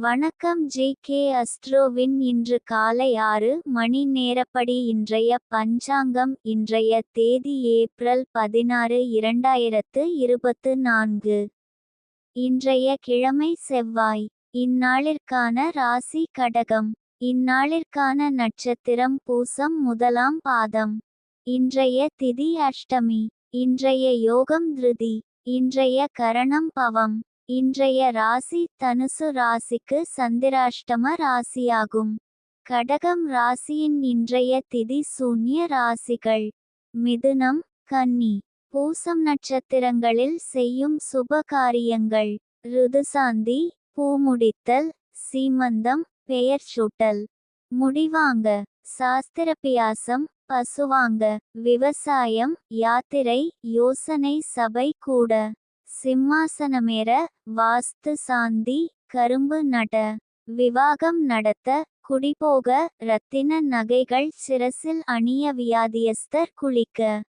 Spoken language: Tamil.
வணக்கம் ஜே.கே. அஸ்ட்ரோவின் இன்று காலை 6 மணி நேரப்படி இன்றைய பஞ்சாங்கம். இன்றைய தேதி ஏப்ரல் 16, 2024. இன்றைய கிழமை செவ்வாய். இந்நாளிற்கான ராசி கடகம். இந்நாளிற்கான நட்சத்திரம் பூசம் முதலாம் பாதம். இன்றைய திதி அஷ்டமி. இன்றைய யோகம் திருதி. இன்றைய கரணம் பவம். இன்றைய ராசி தனுசு ராசிக்கு சந்திராஷ்டம ராசியாகும். கடகம் ராசியின் இன்றைய திதி சூன்ய ராசிகள்: மிதுனம், கன்னி. பூசம் நட்சத்திரங்களில் செய்யும் சுப காரியங்கள்: ருதுசாந்தி, பூமுடித்தல், சீமந்தம், பெயர் சூட்டல், முடிவாங்க, சாஸ்திரபியாசம், பசுவாங்க, விவசாயம், யாத்திரை, யோசனை சபை கூட, சிம்மாசனமேற, வாஸ்து சாந்தி, கரும்பு நட, விவாகம் நடத்த, குடிபோக, இரத்தின நகைகள் சிரசில் அணிய, வியாதியஸ்தர் குளிக்க.